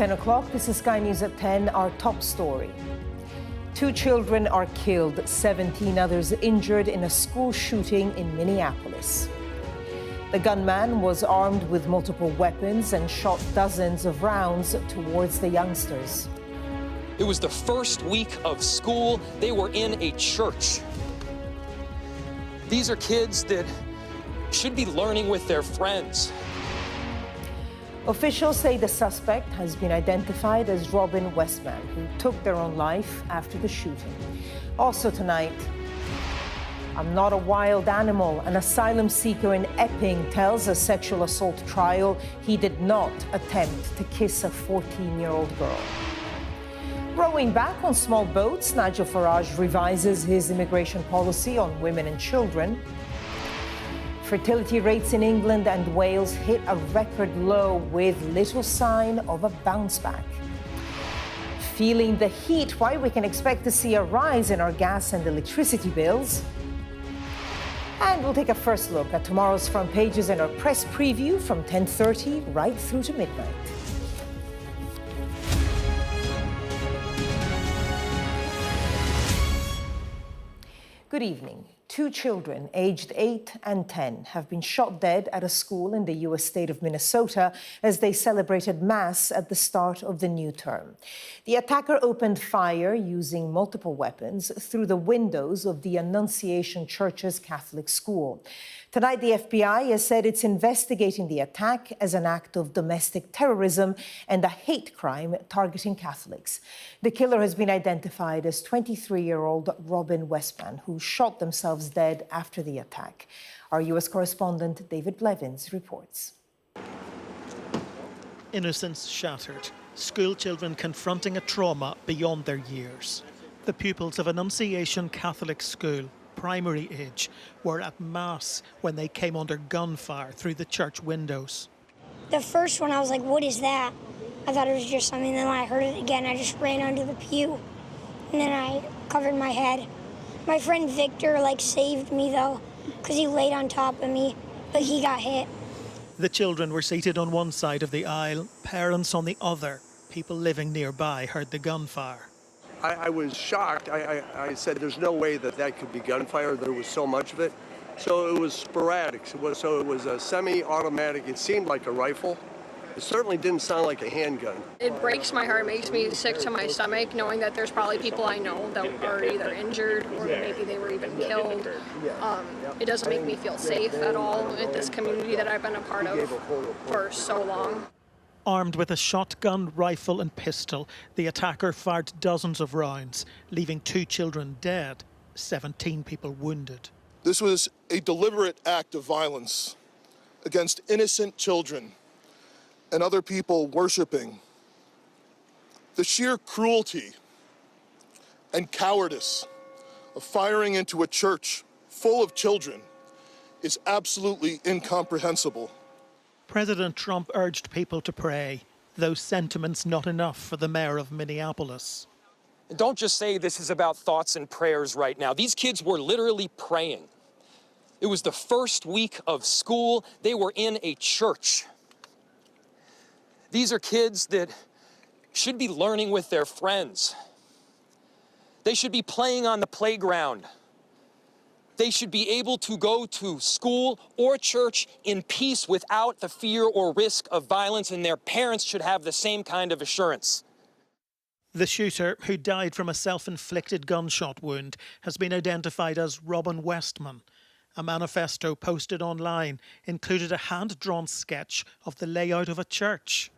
10 o'clock, this is Sky News at 10, our top story. 2 children are killed, 17 others injured in a school shooting in Minneapolis. The gunman was armed with multiple weapons and shot dozens of rounds towards the youngsters. It was the first week of school. They were in a church. These are kids that should be learning with their friends. Officials say the suspect has been identified as Robin Westman, who took their own life after the shooting. Also tonight, I'm not a wild animal. An asylum seeker in Epping tells a sexual assault trial he did not attempt to kiss a 14-year-old girl. Rowing back on small boats, Nigel Farage revises his immigration policy on women and children. Fertility rates in England and Wales hit a record low with little sign of a bounce back. Feeling the heat, why we can expect to see a rise in our gas and electricity bills. And we'll take a first look at tomorrow's front pages in our press preview from 10:30 right through to midnight. Good evening. 2 children, aged 8 and 10, have been shot dead at a school in the U.S. state of Minnesota as they celebrated Mass at the start of the new term. The attacker opened fire using multiple weapons through the windows of the Annunciation Church's Catholic school. Tonight, the FBI has said it's investigating the attack as an act of domestic terrorism and a hate crime targeting Catholics. The killer has been identified as 23-year-old Robin Westman, who shot themselves dead after the attack. Our U.S. correspondent David Blevins reports. Innocence shattered. School children confronting a trauma beyond their years. The pupils of Annunciation Catholic School, primary age, were at Mass when they came under gunfire through the church windows. The first one, I was like, what is that? I thought it was just something. Then when I heard it again, I just ran under the pew. And then I covered my head. My friend Victor, saved me, though, because he laid on top of me, but he got hit. The children were seated on one side of the aisle, parents on the other. People living nearby heard the gunfire. I was shocked. I said there's no way that could be gunfire. There was so much of it. So it was sporadic. It was a semi-automatic. It seemed like a rifle. It certainly didn't sound like a handgun. It breaks my heart, makes me sick to my stomach, knowing that there's probably people I know that are either injured or maybe they were even killed. It doesn't make me feel safe at all in this community that I've been a part of for so long. Armed with a shotgun, rifle and pistol, the attacker fired dozens of rounds, leaving 2 children dead, 17 people wounded. This was a deliberate act of violence against innocent children and other people worshiping. The sheer cruelty and cowardice of firing into a church full of children is absolutely incomprehensible. President Trump urged people to pray, those sentiments not enough for the mayor of Minneapolis. Don't just say this is about thoughts and prayers right now. These kids were literally praying. It was the first week of school. They were in a church. These are kids that should be learning with their friends. They should be playing on the playground. They should be able to go to school or church in peace without the fear or risk of violence, and their parents should have the same kind of assurance. The shooter, who died from a self-inflicted gunshot wound, has been identified as Robin Westman. A manifesto posted online included a hand-drawn sketch of the layout of a church.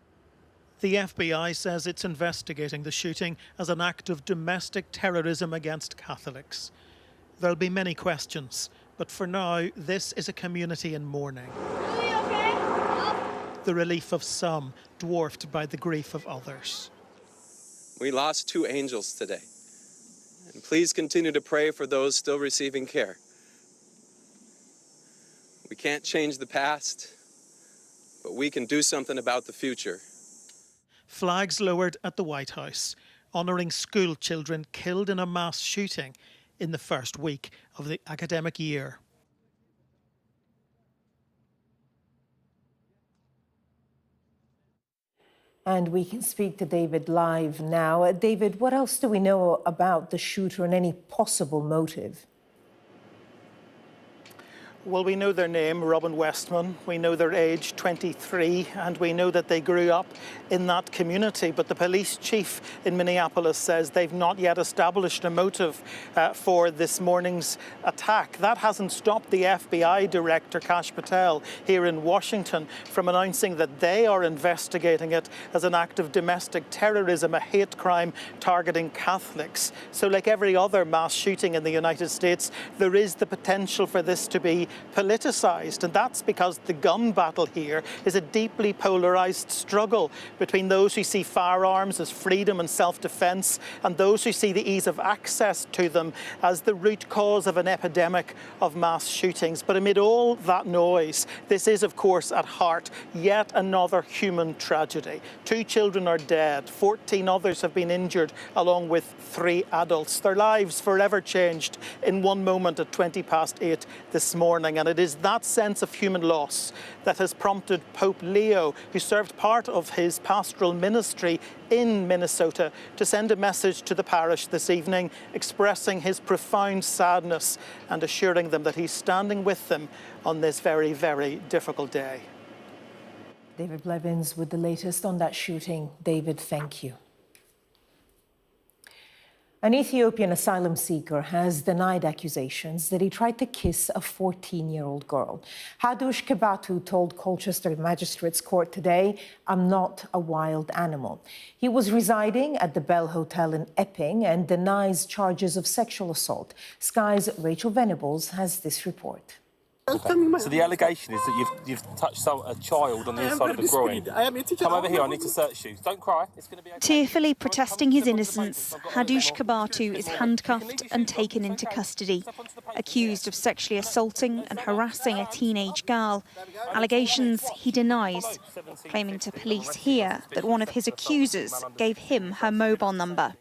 The FBI says it's investigating the shooting as an act of domestic terrorism against Catholics. There'll be many questions, but for now, this is a community in mourning. The relief of some, dwarfed by the grief of others. We lost 2 angels today. And please continue to pray for those still receiving care. We can't change the past, but we can do something about the future. Flags lowered at the White House, honouring school children killed in a mass shooting in the first week of the academic year. And we can speak to David live now. David, what else do we know about the shooter and any possible motive? Well, we know their name, Robin Westman. We know their age, 23, and we know that they grew up in that community. But the police chief in Minneapolis says they've not yet established a motive for this morning's attack. That hasn't stopped the FBI director, Kash Patel, here in Washington from announcing that they are investigating it as an act of domestic terrorism, a hate crime targeting Catholics. So like every other mass shooting in the United States, there is the potential for this to be politicized, and that's because the gun battle here is a deeply polarized struggle between those who see firearms as freedom and self-defense and those who see the ease of access to them as the root cause of an epidemic of mass shootings. But amid all that noise, this is, of course, at heart yet another human tragedy. 2 children are dead, 14 others have been injured, along with 3 adults. Their lives forever changed in one moment at 8:20 this morning. And it is that sense of human loss that has prompted Pope Leo, who served part of his pastoral ministry in Minnesota, to send a message to the parish this evening, expressing his profound sadness and assuring them that he's standing with them on this very, very difficult day. David Blevins with the latest on that shooting. David, thank you. An Ethiopian asylum seeker has denied accusations that he tried to kiss a 14-year-old girl. Hadush Kebatu told Colchester Magistrates Court today, "I'm not a wild animal." He was residing at the Bell Hotel in Epping and denies charges of sexual assault. Sky's Rachel Venables has this report. So the allegation is that you've touched a child on the inside of the groin. Come over here, I need to search you. Don't cry, it's going to be okay. Tearfully protesting his innocence, Hadush Kebatu is handcuffed and taken into custody, accused of sexually assaulting and harassing a teenage girl. Allegations he denies, claiming to police here that one of his accusers gave him her mobile number.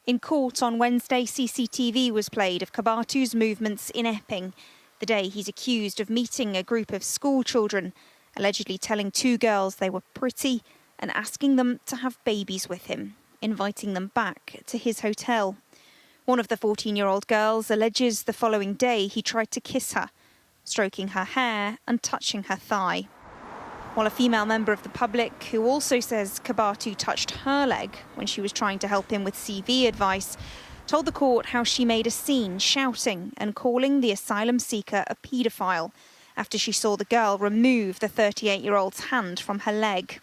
In court on Wednesday, CCTV was played of Kebatu's movements in Epping, the day he's accused of meeting a group of school children, allegedly telling 2 girls they were pretty and asking them to have babies with him, inviting them back to his hotel. One of the 14-year-old girls alleges the following day he tried to kiss her, stroking her hair and touching her thigh. While a female member of the public, who also says Kebatu touched her leg when she was trying to help him with CV advice, told the court how she made a scene shouting and calling the asylum seeker a paedophile after she saw the girl remove the 38-year-old's hand from her leg.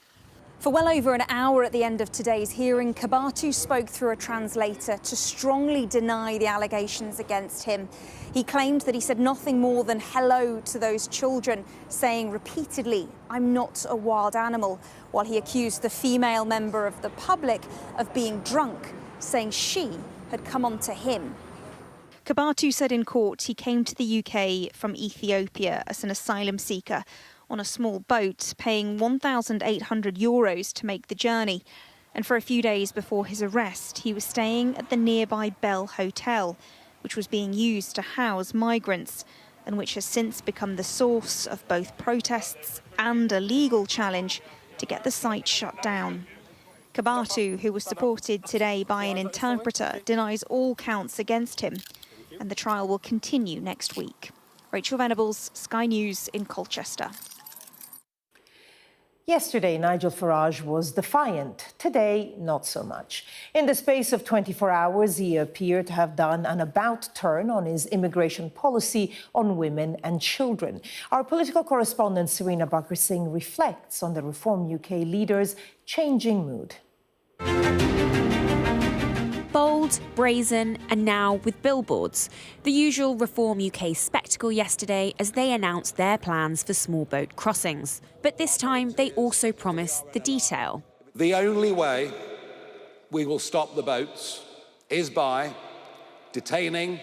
For well over an hour at the end of today's hearing, Kebatu spoke through a translator to strongly deny the allegations against him. He claimed that he said nothing more than hello to those children, saying repeatedly, "I'm not a wild animal," while he accused the female member of the public of being drunk, saying she had come on to him. Kebatu said in court he came to the UK from Ethiopia as an asylum seeker on a small boat, paying €1,800 to make the journey. And for a few days before his arrest, he was staying at the nearby Bell Hotel, which was being used to house migrants and which has since become the source of both protests and a legal challenge to get the site shut down. Kebatu, who was supported today by an interpreter, denies all counts against him, and the trial will continue next week. Rachel Venables, Sky News in Colchester. Yesterday, Nigel Farage was defiant. Today, not so much. In the space of 24 hours, he appeared to have done an about-turn on his immigration policy on women and children. Our political correspondent, Serena Bakr-Singh, reflects on the Reform UK leader's changing mood. Bold, brazen, and now with billboards. The usual Reform UK spectacle yesterday as they announced their plans for small boat crossings. But this time they also promised the detail. The only way we will stop the boats is by detaining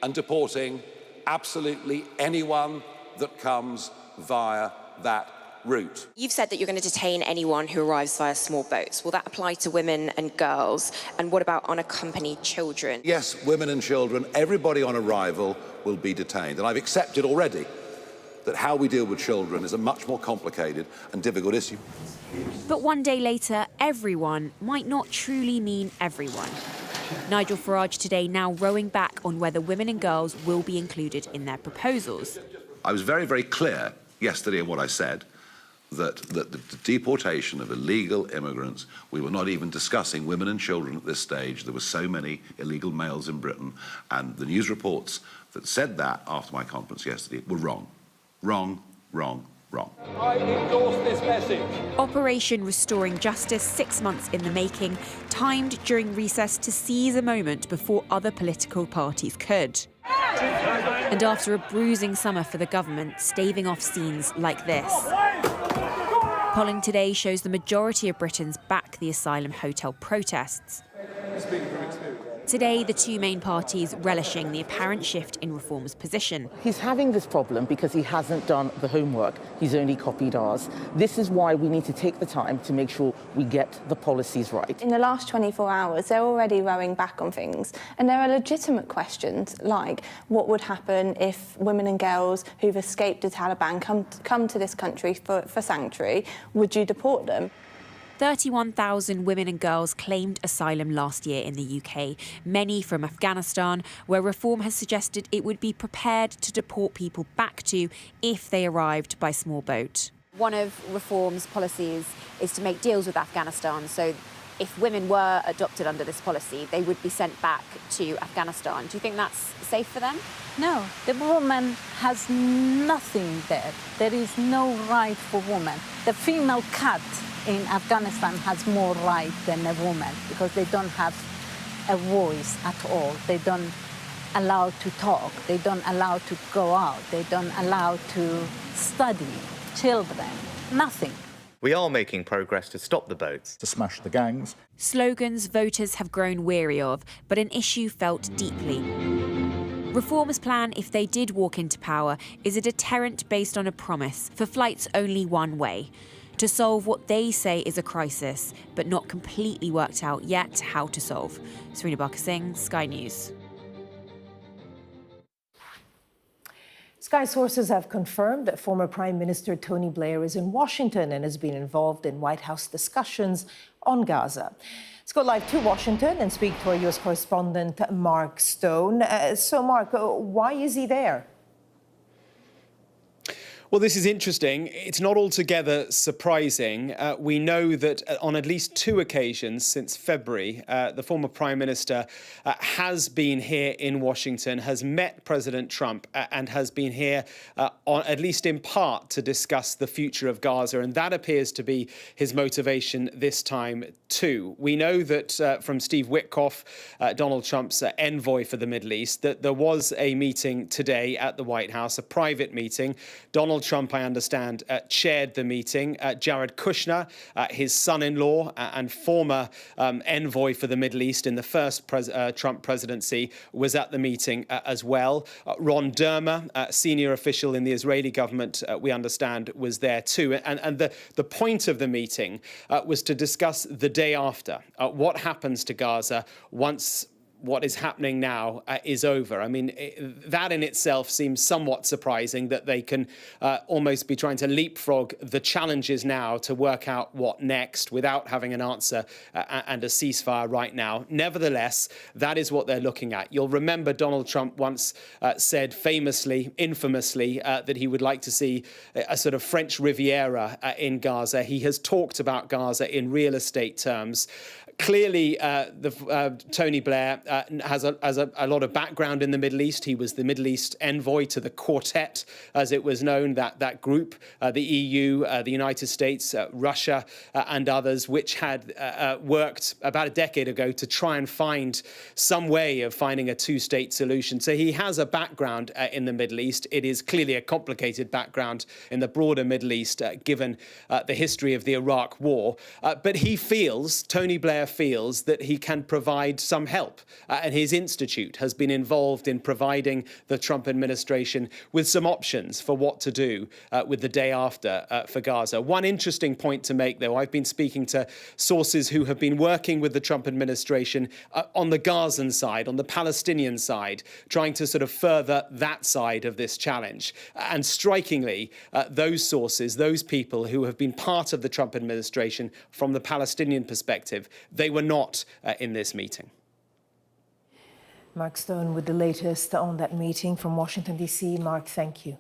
and deporting absolutely anyone that comes via that route. You've said that you're going to detain anyone who arrives via small boats. Will that apply to women and girls? And what about unaccompanied children? Yes, women and children, everybody on arrival will be detained. And I've accepted already that how we deal with children is a much more complicated and difficult issue. But one day later, everyone might not truly mean everyone. Nigel Farage today now rowing back on whether women and girls will be included in their proposals. I was very, very clear yesterday in what I said, that the deportation of illegal immigrants, we were not even discussing women and children at this stage. There were so many illegal males in Britain, and the news reports that said that after my conference yesterday were wrong. Wrong, wrong, wrong. I endorse this message. Operation Restoring Justice, 6 months in the making, timed during recess to seize a moment before other political parties could. And after a bruising summer for the government, staving off scenes like this. Polling today shows the majority of Britons back the Asylum hotel protests. Today, the two main parties relishing the apparent shift in Reform's position. He's having this problem because he hasn't done the homework. He's only copied ours. This is why we need to take the time to make sure we get the policies right. In the last 24 hours, they're already rowing back on things. And there are legitimate questions like what would happen if women and girls who've escaped the Taliban come to this country for sanctuary? Would you deport them? 31,000 women and girls claimed asylum last year in the UK, many from Afghanistan, where Reform has suggested it would be prepared to deport people back to if they arrived by small boat. One of Reform's policies is to make deals with Afghanistan, so if women were adopted under this policy, they would be sent back to Afghanistan. Do you think that's safe for them? No, the woman has nothing there. There is no right for women. The female cat in Afghanistan has more right than a woman because they don't have a voice at all. They don't allow to talk. They don't allow to go out. They don't allow to study. Children, nothing. We are making progress to stop the boats. To smash the gangs. Slogans voters have grown weary of, but an issue felt deeply. Reform's plan, if they did walk into power, is a deterrent based on a promise for flights only one way, to solve what they say is a crisis, but not completely worked out yet how to solve. Serena Barker-Singh, Sky News. Sky sources have confirmed that former Prime Minister Tony Blair is in Washington and has been involved in White House discussions on Gaza. Let's go live to Washington and speak to our U.S. correspondent, Mark Stone. So, Mark, why is he there? Well, this is interesting. It's not altogether surprising. We know that on at least 2 occasions since February, the former Prime Minister has been here in Washington, has met President Trump and has been here at least in part to discuss the future of Gaza. And that appears to be his motivation this time too. We know that from Steve Witkoff, Donald Trump's envoy for the Middle East, that there was a meeting today at the White House, a private meeting. Donald Trump, I understand, chaired the meeting. Jared Kushner, his son-in-law and former envoy for the Middle East in the first Trump presidency, was at the meeting as well. Ron Dermer, senior official in the Israeli government, we understand, was there too. And the point of the meeting was to discuss the day after, what happens to Gaza once what is happening now is over. I mean, that in itself seems somewhat surprising, that they can almost be trying to leapfrog the challenges now to work out what next without having an answer and a ceasefire right now. Nevertheless, that is what they're looking at. You'll remember Donald Trump once said famously, infamously, that he would like to see a sort of French Riviera in Gaza. He has talked about Gaza in real estate terms. Clearly, Tony Blair has a lot of background in the Middle East. He was the Middle East envoy to the Quartet, as it was known, that group, the EU, the United States, Russia, and others, which had worked about a decade ago to try and find some way of finding a two-state solution. So he has a background in the Middle East. It is clearly a complicated background in the broader Middle East, given the history of the Iraq War. But he feels, Tony Blair feels, that he can provide some help and his institute has been involved in providing the Trump administration with some options for what to do with the day after for Gaza. One interesting point to make, though, I've been speaking to sources who have been working with the Trump administration on the Gazan side, on the Palestinian side, trying to sort of further that side of this challenge. And strikingly, those sources, those people who have been part of the Trump administration from the Palestinian perspective, they were not in this meeting. Mark Stone with the latest on that meeting from Washington, D.C. Mark, thank you.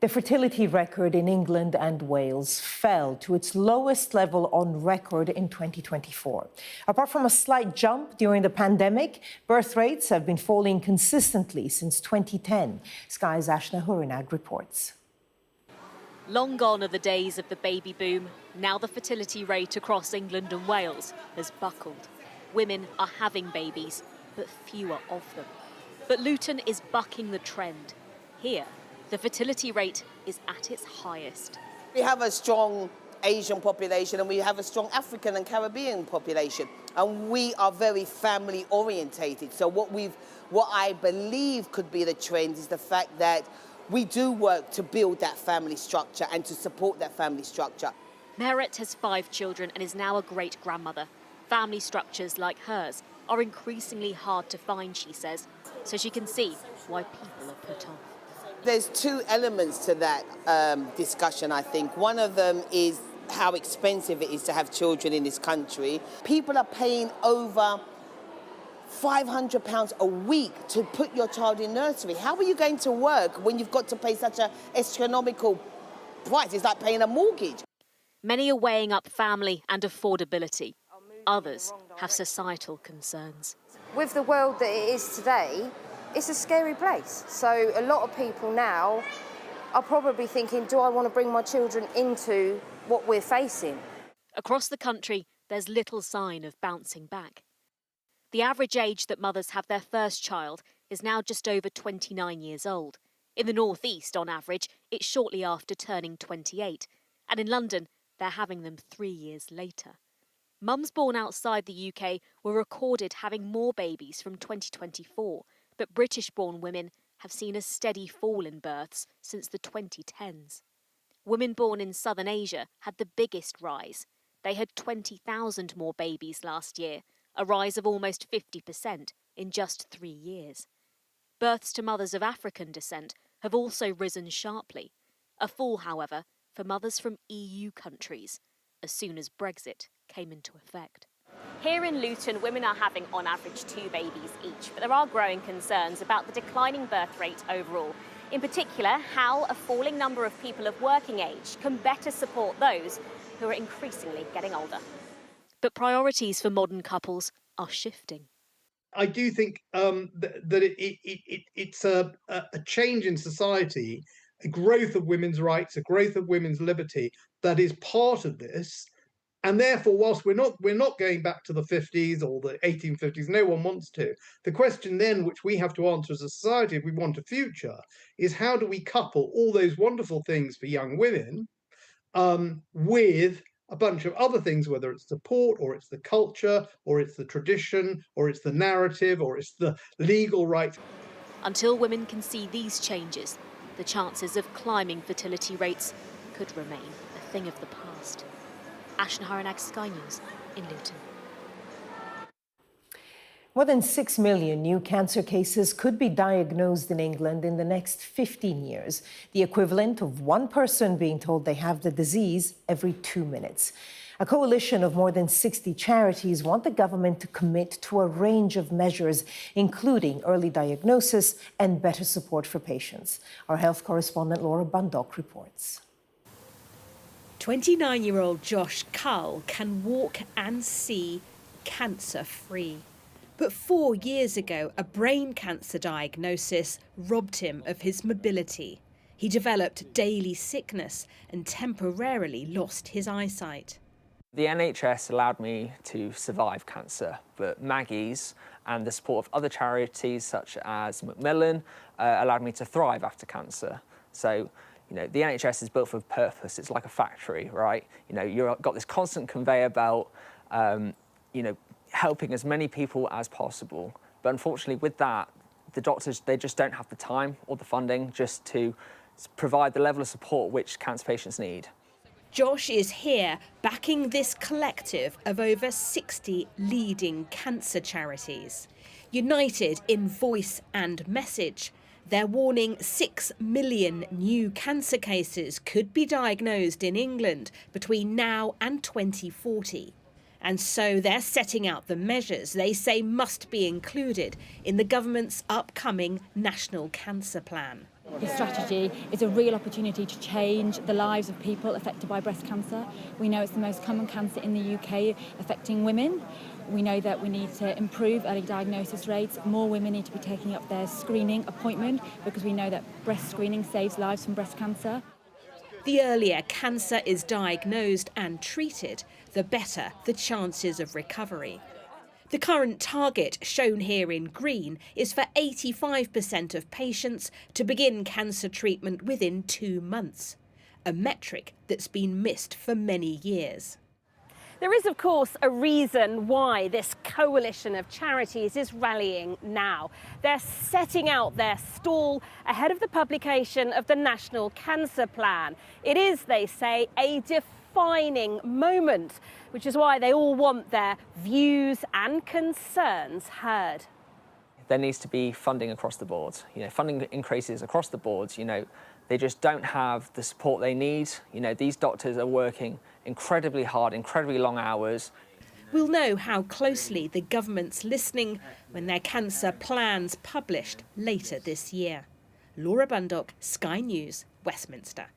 The fertility record in England and Wales fell to its lowest level on record in 2024. Apart from a slight jump during the pandemic, birth rates have been falling consistently since 2010. Sky's Ashna Hurinag reports. Long gone are the days of the baby boom. Now the fertility rate across England and Wales has buckled. Women are having babies, but fewer of them. But Luton is bucking the trend. Here, the fertility rate is at its highest. We have a strong Asian population and we have a strong African and Caribbean population, and we are very family orientated. So what I believe could be the trend is the fact that we do work to build that family structure and to support that family structure. Merit has 5 children and is now a great-grandmother. Family structures like hers are increasingly hard to find, she says, so she can see why people are put off. There's 2 elements to that discussion, I think. One of them is how expensive it is to have children in this country. People are paying over £500 a week to put your child in nursery. How are you going to work when you've got to pay such an astronomical price? It's like paying a mortgage. Many are weighing up family and affordability. Others have societal concerns. With the world that it is today, it's a scary place. So a lot of people now are probably thinking, do I want to bring my children into what we're facing? Across the country, there's little sign of bouncing back. The average age that mothers have their first child is now just over 29 years old. In the North East, on average, it's shortly after turning 28. And in London, they're having them 3 years later. Mums born outside the UK were recorded having more babies from 2024, but British-born women have seen a steady fall in births since the 2010s. Women born in southern Asia had the biggest rise. They had 20,000 more babies last year, a rise of almost 50% in just 3 years. Births to mothers of African descent have also risen sharply. A fall, however, for mothers from EU countries, as soon as Brexit came into effect. Here in Luton, women are having on average 2 babies each, but there are growing concerns about the declining birth rate overall. In particular, how a falling number of people of working age can better support those who are increasingly getting older. But priorities for modern couples are shifting. I do think that it's a change in society, a growth of women's rights, a growth of women's liberty that is part of this. And therefore, whilst we're not going back to the 50s or the 1850s, no one wants to. The question then, which we have to answer as a society if we want a future, is how do we couple all those wonderful things for young women with a bunch of other things, whether it's support or it's the culture or it's the tradition or it's the narrative or it's the legal rights. Until women can see these changes, the chances of climbing fertility rates could remain a thing of the past. Ashna Hurinag, Sky News in Luton. More than 6 million new cancer cases could be diagnosed in England in the next 15 years, the equivalent of one person being told they have the disease every 2 minutes. A coalition of more than 60 charities want the government to commit to a range of measures, including early diagnosis and better support for patients. Our health correspondent Laura Bundock reports. 29-year-old Josh Cull can walk and see cancer-free. But 4 years ago, a brain cancer diagnosis robbed him of his mobility. He developed daily sickness and temporarily lost his eyesight. The NHS allowed me to survive cancer, but Maggie's and the support of other charities such as Macmillan allowed me to thrive after cancer. So, the NHS is built for purpose. It's like a factory, right? You've got this constant conveyor belt, helping as many people as possible. But unfortunately with that, the doctors, they just don't have the time or the funding just to provide the level of support which cancer patients need. Josh is here backing this collective of over 60 leading cancer charities. United in voice and message, they're warning 6 million new cancer cases could be diagnosed in England between now and 2040. And so they're setting out the measures they say must be included in the government's upcoming National Cancer Plan. This strategy is a real opportunity to change the lives of people affected by breast cancer. We know it's the most common cancer in the UK affecting women. We know that we need to improve early diagnosis rates. More women need to be taking up their screening appointment because we know that breast screening saves lives from breast cancer. The earlier cancer is diagnosed and treated, the better the chances of recovery. The current target, shown here in green, is for 85% of patients to begin cancer treatment within 2 months, a metric that's been missed for many years. There is, of course, a reason why this coalition of charities is rallying now. They're setting out their stall ahead of the publication of the National Cancer Plan. It is, they say, a defining moment, which is why they all want their views and concerns heard. There needs to be funding across the board. Funding increases across the board. They just don't have the support they need. These doctors are working incredibly hard, incredibly long hours. We'll know how closely the government's listening when their cancer plan's published later this year. Laura Bundock, Sky News, Westminster.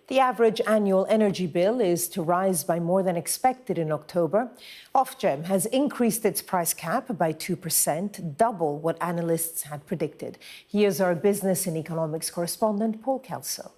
The average annual energy bill is to rise by more than expected in October. Ofgem has increased its price cap by 2%, double what analysts had predicted. Here's our business and economics correspondent, Paul Kelso.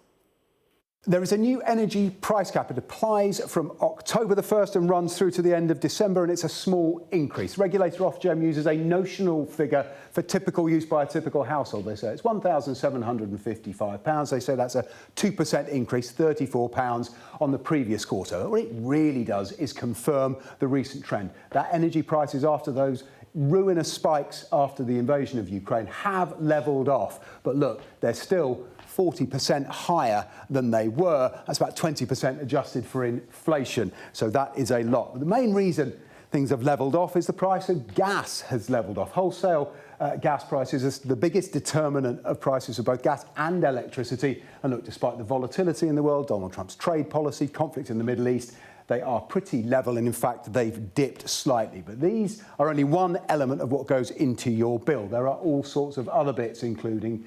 There is a new energy price cap. It applies from October the 1st and runs through to the end of December, and it's a small increase. Regulator Ofgem uses a notional figure for typical use by a typical household. They say it's £1,755. They say that's a 2% increase, £34 on the previous quarter. What it really does is confirm the recent trend. That energy prices after those ruinous spikes after the invasion of Ukraine have levelled off. But look, they're still 40% higher than they were. That's about 20% adjusted for inflation. So that is a lot. But the main reason things have levelled off is the price of gas has levelled off. Wholesale gas prices is the biggest determinant of prices of both gas and electricity. And look, despite the volatility in the world, Donald Trump's trade policy, conflict in the Middle East, they are pretty level, and in fact they've dipped slightly. But these are only one element of what goes into your bill. There are all sorts of other bits, including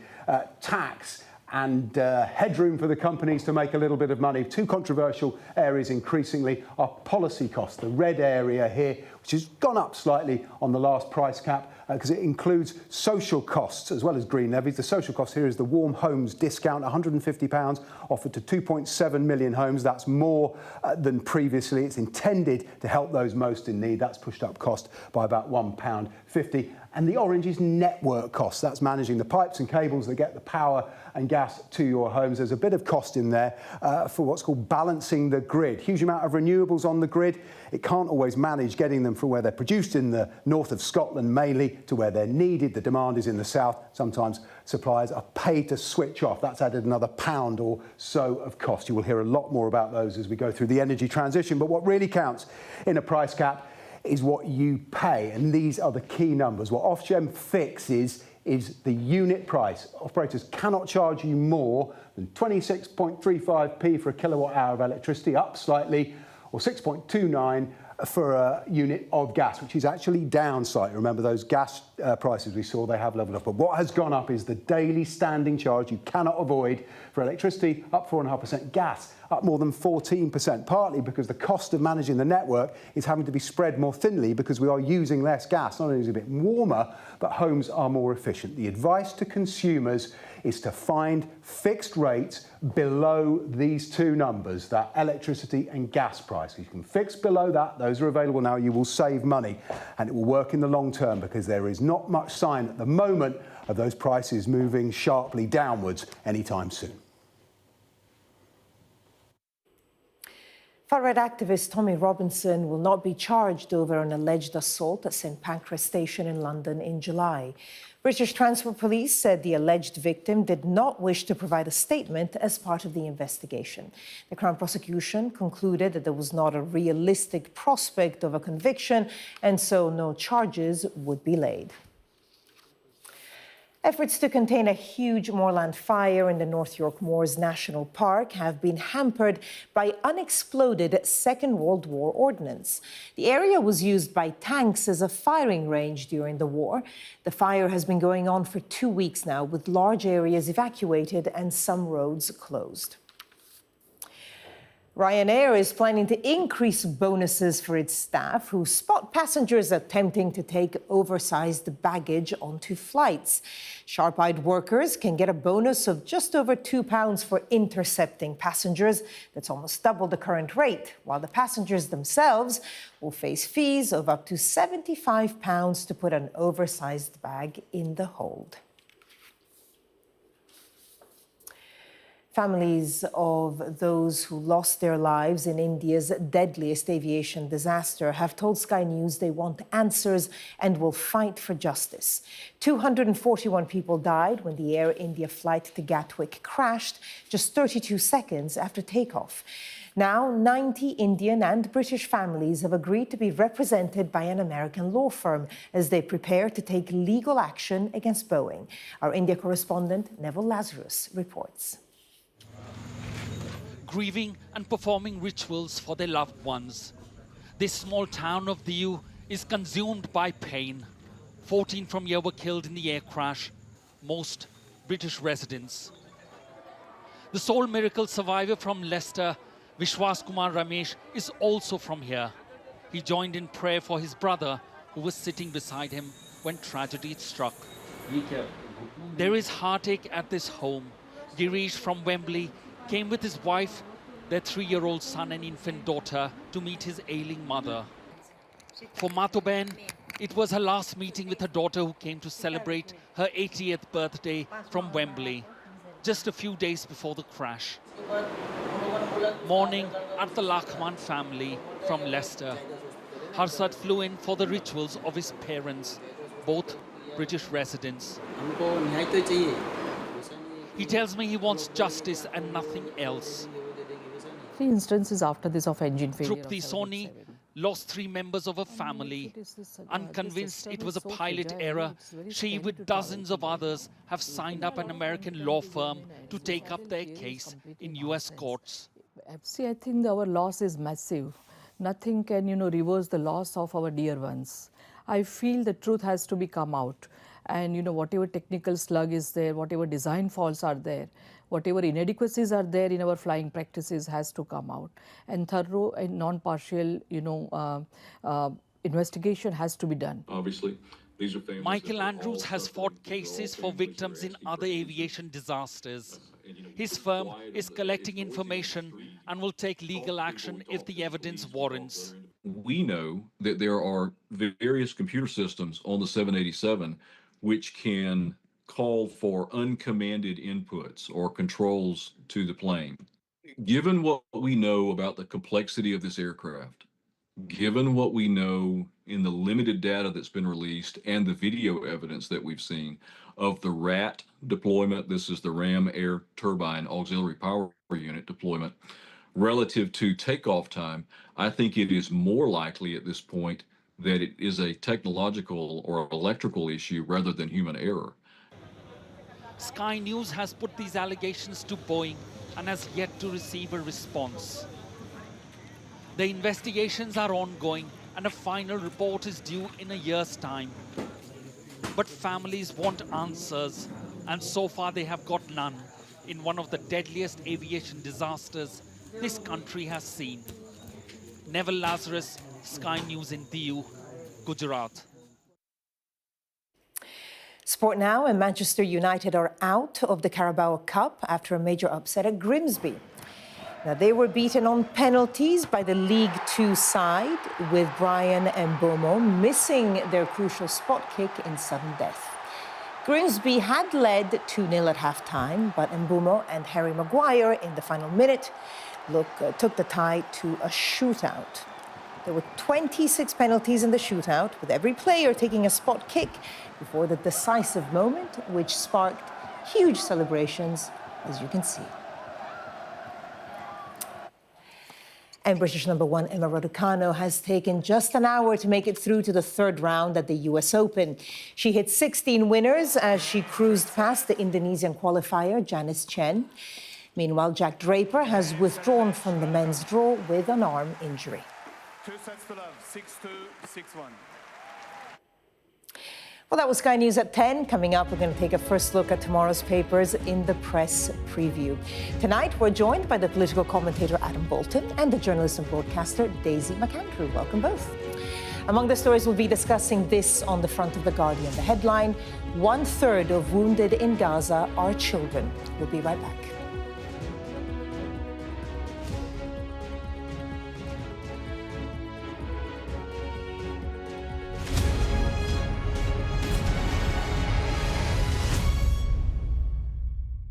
tax and headroom for the companies to make a little bit of money. Two controversial areas increasingly are policy costs. The red area here, which has gone up slightly on the last price cap because it includes social costs as well as green levies. The social cost here is the Warm Homes discount, £150 offered to 2.7 million homes. That's more than previously. It's intended to help those most in need. That's pushed up cost by about £1.50. And the orange is network costs. That's managing the pipes and cables that get the power and gas to your homes. There's a bit of cost in there for what's called balancing the grid. Huge amount of renewables on the grid. It can't always manage getting them from where they're produced in the north of Scotland mainly to where they're needed. The demand is in the south. Sometimes suppliers are paid to switch off. That's added another £1 or so of cost. You will hear a lot more about those as we go through the energy transition. But what really counts in a price cap is what you pay, and these are the key numbers. What Ofgem fixes is the unit price. Operators cannot charge you more than 26.35p for a kilowatt hour of electricity, up slightly, or 6.29 for a unit of gas, which is actually down slightly. Remember those gas prices we saw, they have levelled off. But what has gone up is the daily standing charge you cannot avoid for electricity, up 4.5%, gas up more than 14%, partly because the cost of managing the network is having to be spread more thinly because we are using less gas. Not only is it a bit warmer, but homes are more efficient. The advice to consumers is to find fixed rates below these two numbers, that electricity and gas price. You can fix below that, those are available now, you will save money, and it will work in the long term because there is not much sign at the moment of those prices moving sharply downwards anytime soon. Far-right activist Tommy Robinson will not be charged over an alleged assault at St Pancras Station in London in July. British Transport Police said the alleged victim did not wish to provide a statement as part of the investigation. The Crown prosecution concluded that there was not a realistic prospect of a conviction, and so no charges would be laid. Efforts to contain a huge moorland fire in the North York Moors National Park have been hampered by unexploded Second World War ordnance. The area was used by tanks as a firing range during the war. The fire has been going on for 2 weeks now, with large areas evacuated and some roads closed. Ryanair is planning to increase bonuses for its staff who spot passengers attempting to take oversized baggage onto flights. Sharp-eyed workers can get a bonus of just over £2 for intercepting passengers. That's almost double the current rate, while the passengers themselves will face fees of up to £75 to put an oversized bag in the hold. Families of those who lost their lives in India's deadliest aviation disaster have told Sky News they want answers and will fight for justice. 241 people died when the Air India flight to Gatwick crashed just 32 seconds after takeoff. Now, 90 Indian and British families have agreed to be represented by an American law firm as they prepare to take legal action against Boeing. Our India correspondent, Neville Lazarus, reports. Grieving and performing rituals for their loved ones. This small town of Diu is consumed by pain. 14 from here were killed in the air crash, most British residents. The sole miracle survivor from Leicester, Vishwas Kumar Ramesh, is also from here. He joined in prayer for his brother, who was sitting beside him when tragedy struck. There is heartache at this home. Girish from Wembley came with his wife, their 3-year-old son and infant daughter to meet his ailing mother. For Matoben, it was her last meeting with her daughter who came to celebrate her 80th birthday from Wembley, just a few days before the crash. Mourning at the Lakhman family from Leicester. Harsat flew in for the rituals of his parents, both British residents. He tells me he wants justice and nothing else. 3 instances after this of engine failure. Trupti Soni lost 3 members of her family. Unconvinced it was a pilot error, she, with dozens of others, have signed up an American law firm to take up their case in US courts. See, I think our loss is massive. Nothing can, reverse the loss of our dear ones. I feel the truth has to be come out. And, whatever technical slug is there, whatever design faults are there, whatever inadequacies are there in our flying practices has to come out. And thorough and non-partial, investigation has to be done. Obviously, these are families. Michael Andrews has fought cases for victims in other aviation disasters. His firm is collecting information and will take legal action if the evidence warrants. We know that there are various computer systems on the 787 which can call for uncommanded inputs or controls to the plane. Given what we know about the complexity of this aircraft, given what we know in the limited data that's been released and the video evidence that we've seen of the RAT deployment, this is the Ram Air Turbine Auxiliary Power Unit deployment, relative to takeoff time, I think it is more likely at this point that it is a technological or electrical issue rather than human error. Sky News has put these allegations to Boeing and has yet to receive a response. The investigations are ongoing and a final report is due in a year's time. But families want answers, and so far they have got none in one of the deadliest aviation disasters this country has seen. Neville Lazarus, Sky News in Diu, Gujarat. Sport now, and Manchester United are out of the Carabao Cup after a major upset at Grimsby. Now, they were beaten on penalties by the League Two side, with Brian Mbeumo missing their crucial spot kick in sudden death. Grimsby had led 2-0 at half-time, but Mbeumo and Harry Maguire in the final minute took the tie to a shootout. There were 26 penalties in the shootout, with every player taking a spot kick before the decisive moment, which sparked huge celebrations, as you can see. And British number one Emma Raducanu has taken just an hour to make it through to the third round at the US Open. She hit 16 winners as she cruised past the Indonesian qualifier, Janice Chen. Meanwhile, Jack Draper has withdrawn from the men's draw with an arm injury. 2 sets to love, 6-2, 6-1. Well, that was Sky News at 10. Coming up, we're going to take a first look at tomorrow's papers in the press preview. Tonight, we're joined by the political commentator Adam Bolton and the journalist and broadcaster Daisy McAndrew. Welcome both. Among the stories we'll be discussing this on the front of The Guardian. The headline, 1/3 of wounded in Gaza are children. We'll be right back.